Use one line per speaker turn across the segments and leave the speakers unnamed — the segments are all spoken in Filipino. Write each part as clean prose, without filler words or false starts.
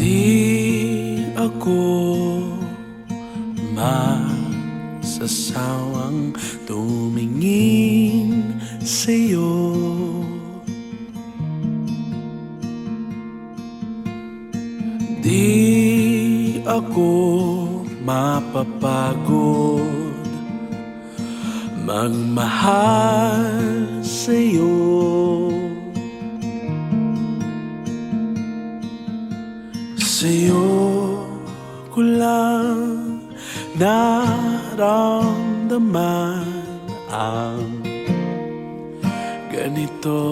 Di ako masasawang tumingin sa'yo. Di ako mapapagod magmahal sa'yo. Sa'yo ko lang naramdaman ang ganito,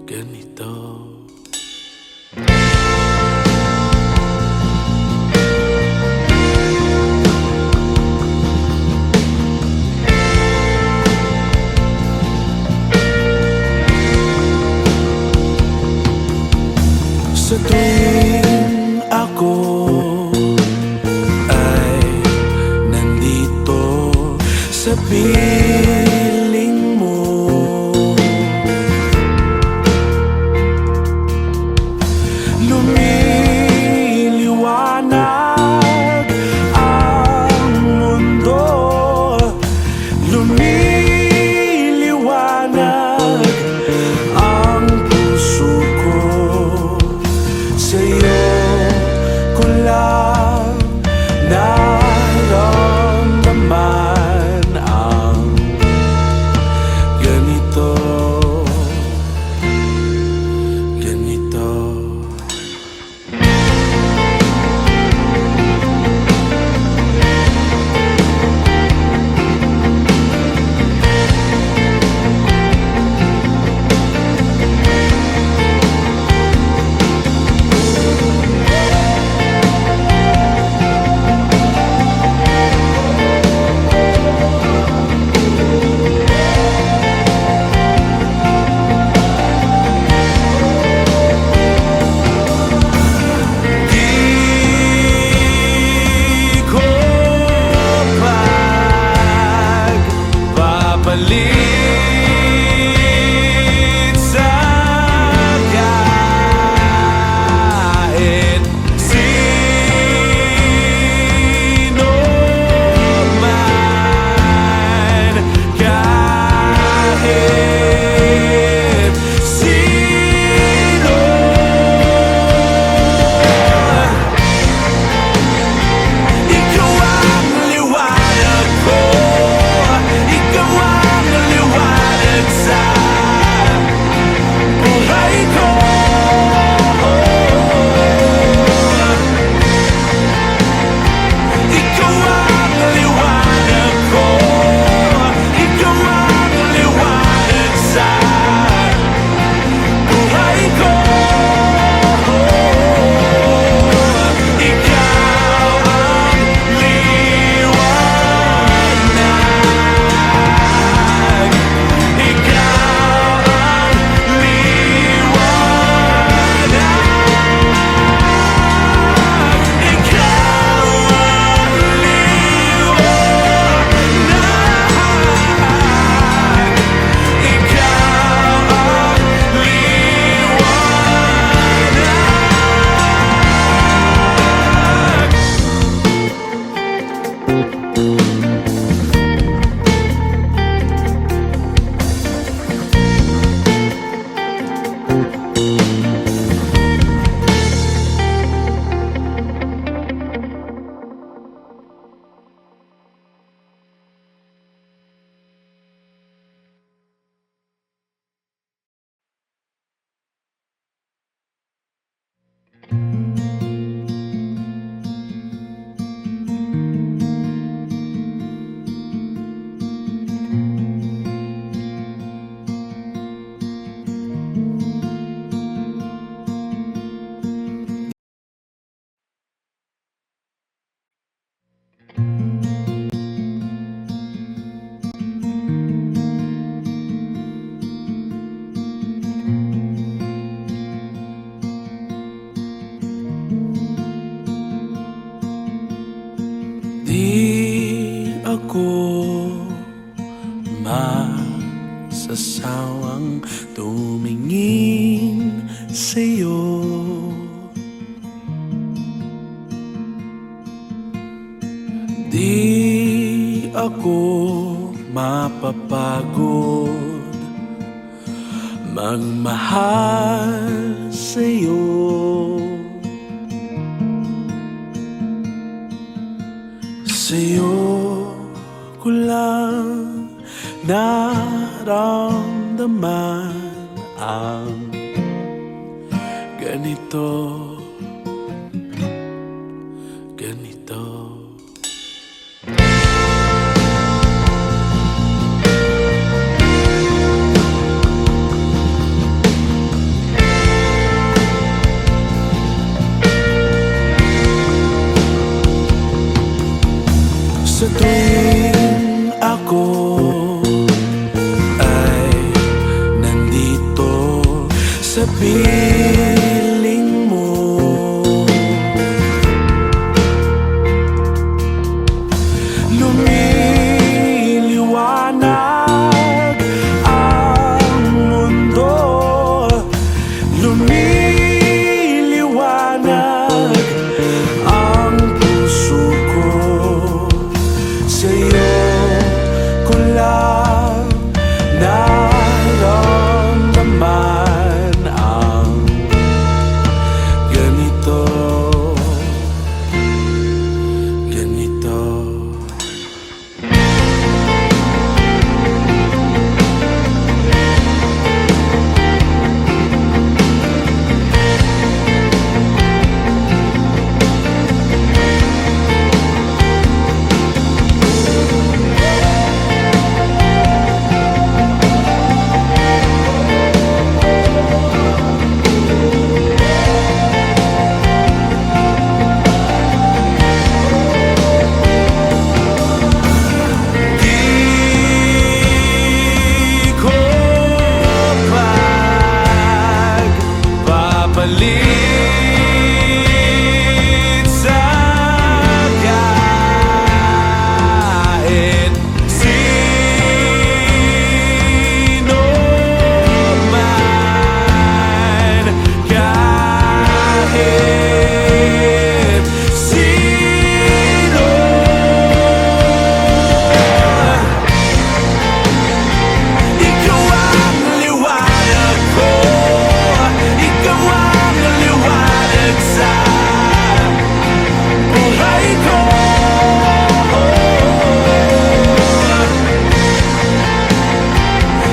ganito. Sa tuwing ako ay nandito sa piling mo, sawang tumingin sa'yo. Di ako mapapagod magmahal sa'yo. Sa'yo ko lang naramdaman ang ganito, ganito. Sa tuwing ako ay nandito sa piling mo, lumiliwanag ang mundo, lumiliwanag ang puso ko. Sa'yo ko lang naramdaman ang ganito, ganito. Palit sa kahit sino man, kahit sino. Ikaw ang liwanag ko, ikaw ang liwanag sa buhay ko.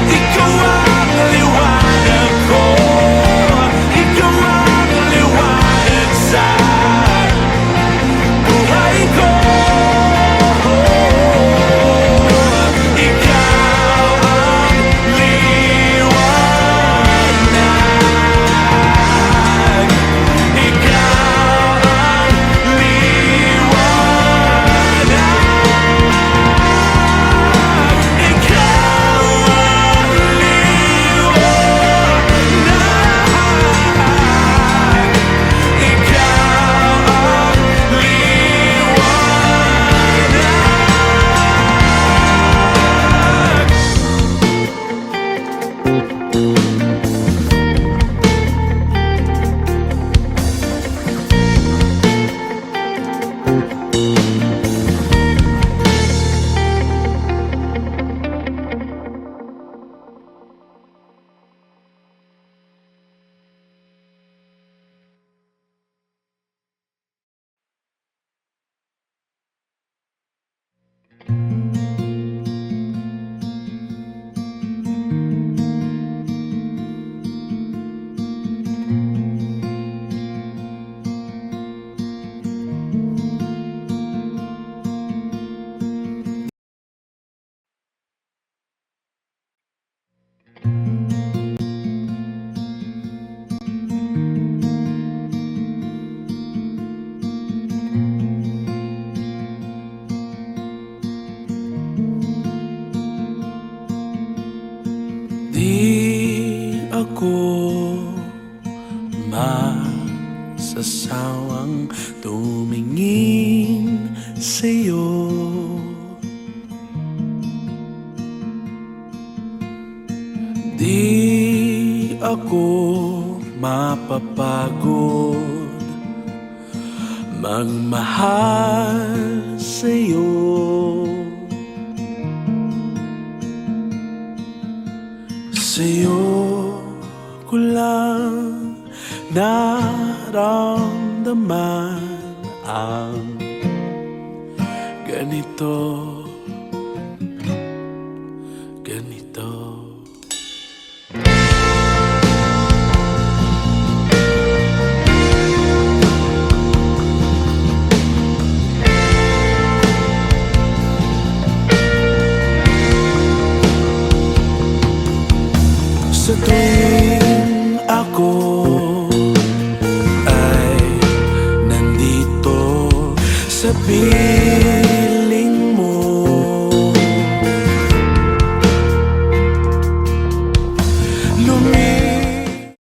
Ikaw ang liwanag ko, ikaw ang liwanag sa buhay ko. Ikaw ang liwanag, ikaw ang liwanag, ikaw ang liwanag, ikaw di ako masasawang tumingin sa'yo. Di ako mapapagod magmahal sa'yo. Sa'yo ko lang naramdaman ang ganito, ganito. Sa tuwing ako ay nandito sa piling